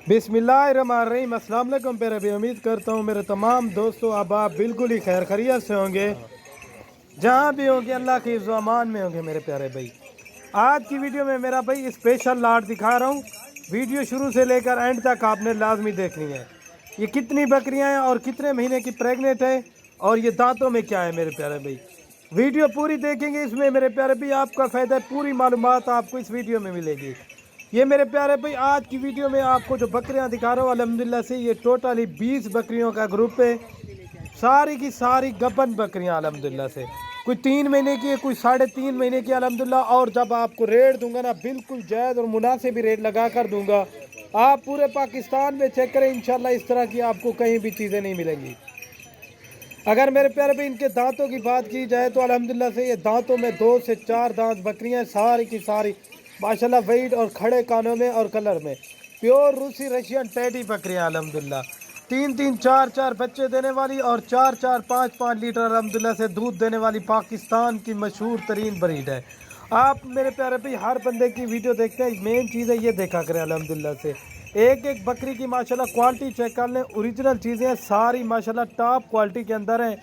बिस्मिल्लाहिर्रहमानिर्रहीम। अस्सलाम वालेकुम प्यारे भाई, उम्मीद करता हूँ मेरे तमाम दोस्तों अब आप बिल्कुल ही खैर खैरियत से होंगे, जहाँ भी होंगे अल्लाह के हिफ्ज़ व अमान में होंगे मेरे प्यारे भाई। आज की वीडियो में मेरा भाई स्पेशल लाट दिखा रहा हूँ। वीडियो शुरू से लेकर एंड तक आपने लाजमी देखनी है। ये कितनी बकरियाँ हैं और कितने महीने की प्रेग्नेंट है और ये दांतों में क्या है मेरे प्यारे भाई। वीडियो पूरी देखेंगे, इसमें मेरे प्यारे भाई आपका फ़ायदा, पूरी मालूमात आपको इस वीडियो में मिलेगी। ये मेरे प्यारे भाई आज की वीडियो में आपको जो बकरियां दिखा रहा हूँ अल्हम्दुलिल्लाह से ये टोटली 20 बकरियों का ग्रुप है। सारी की सारी गबन बकरियां अल्हम्दुलिल्लाह से, कोई 3 महीने की है, कोई 3.5 महीने की अल्हम्दुलिल्लाह। और जब आपको रेट दूंगा ना बिल्कुल जायज़ और मुनासिब रेट लगा कर दूंगा। आप पूरे पाकिस्तान में चेक करें, इंशाल्लाह इस तरह की आपको कहीं भी चीज़ें नहीं मिलेंगी। अगर मेरे प्यारे भाई इनके दांतों की बात की जाए तो अल्हम्दुलिल्लाह से ये दांतों में 2 से 4 दांत बकरियां सारी की सारी माशाल्लाह वेट और खड़े कानों में और कलर में प्योर रूसी रशियन टेडी बकरियां अल्हम्दुलिल्लाह। 3-3 4-4 बच्चे देने वाली और 4-4 5-5 लीटर अल्हम्दुलिल्लाह से दूध देने वाली पाकिस्तान की मशहूर तरीन ब्रीड है। आप मेरे प्यारे भाई हर बंदे की वीडियो देखते हैं, मेन चीज़ है ये देखा करें अल्हम्दुलिल्लाह से। एक एक बकरी की माशाल्लाह क्वालिटी चेक कर लें, ओरिजिनल चीज़ें हैं सारी माशाल्लाह टॉप क्वालिटी के अंदर हैं।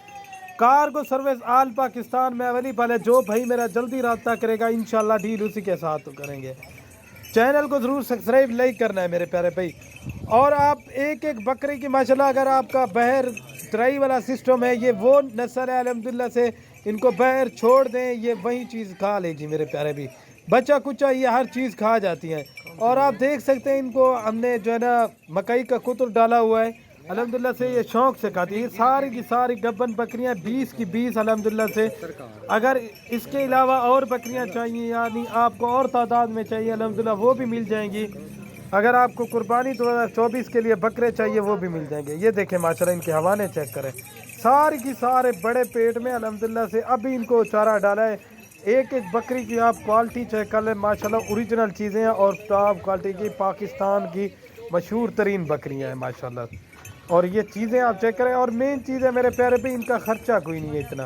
कार्गो सर्विस आल पाकिस्तान में अवेलेबल है। जो भाई मेरा जल्दी रब्ता करेगा इंशाल्लाह डील उसी के साथ तो करेंगे। चैनल को ज़रूर सब्सक्राइब लाइक करना है मेरे प्यारे भाई। और आप एक एक बकरी की माशाल्लाह अगर आपका बहर त्राई वाला सिस्टम है, ये वो नस्ल है अल्हम्दुलिल्लाह से, इनको बहर छोड़ दें ये वही चीज़ खा लेगी मेरे प्यारे भाई। बच्चा कुचा ये हर चीज़ खा जाती हैं। और आप देख सकते हैं इनको हमने जो है ना मकई का कुतर डाला हुआ है अल्हम्दुलिल्लाह से, ये शौक से खाती है। ये सारी की सारी गब्बन बकरियां 20 की 20 अल्हम्दुलिल्लाह से। अगर इसके अलावा और बकरियां चाहिए यानी आपको और तादाद में चाहिए अल्हम्दुलिल्लाह वो भी मिल जाएंगी। अगर आपको कुर्बानी 2024 के लिए बकरे चाहिए वो भी मिल जाएंगे। ये देखें माशाल्लाह इनके हवाने चेक करें, सारी की सारे बड़े पेट में अल्हम्दुलिल्लाह से अभी इनको चारा डाला है। एक एक बकरी की आप क्वालिटी चेक कर लें माशाल्लाह, ओरिजिनल चीज़ें हैं और टॉप क्वालिटी की पाकिस्तान की मशहूर तरीन बकरियां हैं माशाल्लाह। और ये चीज़ें आप चेक करें। और मेन चीज़ है मेरे प्यारे पे इनका ख़र्चा कोई नहीं है इतना।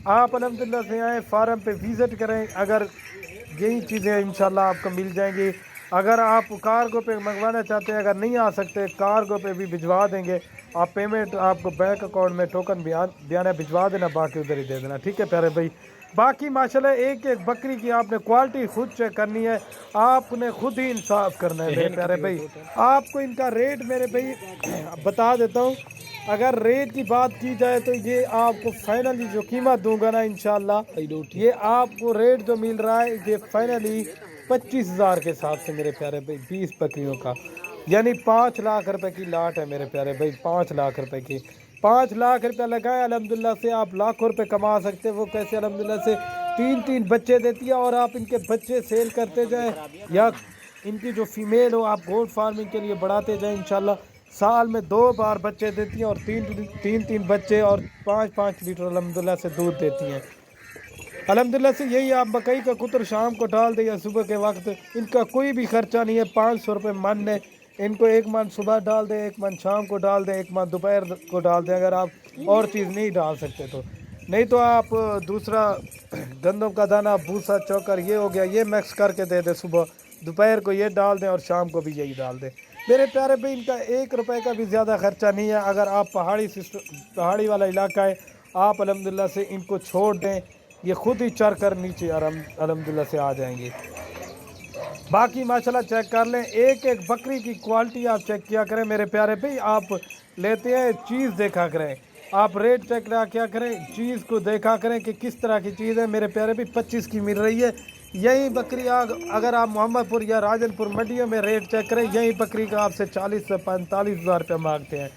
आप अल्हम्दुलिल्लाह से आएँ फार्म पे विज़िट करें, अगर यही चीज़ें इंशाल्लाह आपको मिल जाएंगी। अगर आप कार्गो पे मंगवाना चाहते हैं, अगर नहीं आ सकते कार्गो पे भी भिजवा देंगे। आप पेमेंट आपको बैंक अकाउंट में टोकन बयाना भिजवा देना, बाकी उधर ही दे देना, ठीक है प्यारे भाई। बाकी माशाल्लाह एक एक बकरी की आपने क्वालिटी खुद चेक करनी है, आपने खुद ही इंसाफ करना है मेरे प्यारे भाई। आपको इनका रेट मेरे भाई बता देता हूँ। अगर रेट की बात की जाए तो ये आपको फाइनली जो कीमत दूंगा ना इंशाल्लाह, ये आपको रेट जो मिल रहा है ये फाइनली 25,000 के हिसाब से मेरे प्यारे भाई 20 बकरियों का, यानी 5 लाख रुपए की लाट है मेरे प्यारे भाई। 5 लाख रुपए की 5 लाख रुपया लगाए अल्हम्दुलिल्लाह से आप लाखों रुपए कमा सकते हैं। वो कैसे अल्हम्दुलिल्लाह से 3-3 बच्चे देती है और आप इनके बच्चे सेल करते जाएं या इनकी जो फीमेल हो आप गोल्ड फार्मिंग के लिए बढ़ाते जाएं इंशाल्लाह। साल में 2 बार बच्चे देती हैं और 3-3 बच्चे और 5-5 लीटर अल्हम्दुलिल्लाह से दूध देती हैं अल्हम्दुलिल्लाह से। यही आप मकई का कुतर शाम को डाल दें या सुबह के वक्त, इनका कोई भी खर्चा नहीं है। 500 रुपये मन है। इनको एक मन सुबह डाल दें, एक मन शाम को डाल दें, एक मन दोपहर को डाल दें, अगर आप और चीज़ नहीं डाल सकते तो। नहीं तो आप दूसरा गंदम का दाना भूसा चौकर ये हो गया ये मिक्स करके दे दें, सुबह दोपहर को ये डाल दें और शाम को भी यही डाल दें मेरे प्यारे भाई। इनका 1 रुपये का भी ज़्यादा खर्चा नहीं है। अगर आप पहाड़ी वाला इलाका है, आप अल्हम्दुलिल्लाह से इनको छोड़ दें, ये खुद ही चर कर नीचे अल्हम्दुलिल्लाह से आ जाएंगे। बाकी माशाल्लाह चेक कर लें, एक एक बकरी की क्वालिटी आप चेक किया करें मेरे प्यारे भाई। आप लेते हैं चीज़ देखा करें, आप रेट चेक क्या करें, चीज़ को देखा करें कि किस तरह की चीज़ है मेरे प्यारे भाई। 25 की मिल रही है यही बकरी। अगर आप मोहम्मदपुर या राजनपुर मंडियों में रेट चेक करें, यही बकरी का आपसे 40 से 45 हज़ार रुपये मांगते हैं।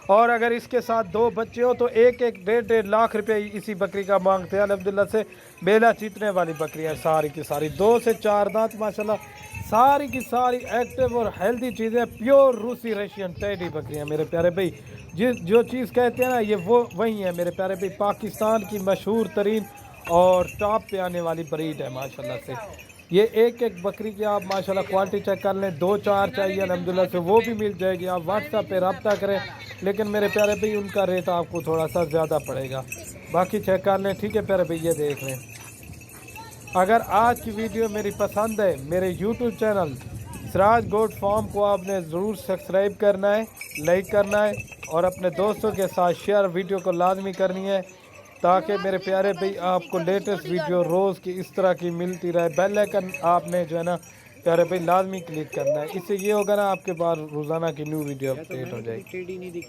और अगर इसके साथ 2 बच्चे हो तो 1-1 लाख रुपये इसी बकरी का मांगते हैं अल्हम्दुलिल्लाह से। बेला चीतने वाली बकरी है सारी की सारी, 2 से 4 दांत माशाल्लाह, सारी की सारी एक्टिव और हेल्दी चीज़ें, प्योर रूसी रशियन टेडी बकरियां मेरे प्यारे भाई। जो चीज़ कहते हैं ना ये वो वही है मेरे प्यारे भाई। पाकिस्तान की मशहूर तरीन और टॉप पे आने वाली ब्रीड है माशाल्लाह से। ये एक एक बकरी की आप माशाल्लाह क्वालिटी चेक कर लें। 2-4 चाहिए अल्हम्दुलिल्लाह से वो भी मिल जाएगी। आप व्हाट्सएप पे रब्ता करें, लेकिन मेरे प्यारे भाई उनका रेट आपको थोड़ा सा ज़्यादा पड़ेगा। बाकी चेक कर लें, ठीक है प्यारे भाई। ये देख लें। अगर आज की वीडियो मेरी पसंद है, मेरे यूट्यूब चैनल سراج گوٹ فارم کو آپ نے ضرور سبسکرائب کرنا ہے، لائک کرنا ہے اور اپنے دوستوں کے ساتھ شیئر ویڈیو کو لازمی کرنی ہے تاکہ میرے پیارے بھائی آپ کو لیٹسٹ ویڈیو روز کی اس طرح کی ملتی رہے۔ بیل آئیکن آپ نے جو ہے نا پیارے بھائی لازمی کلک کرنا ہے، اس سے یہ ہوگا نا آپ کے پاس روزانہ کی نیو ویڈیو اپڈیٹ ہو جائے گی۔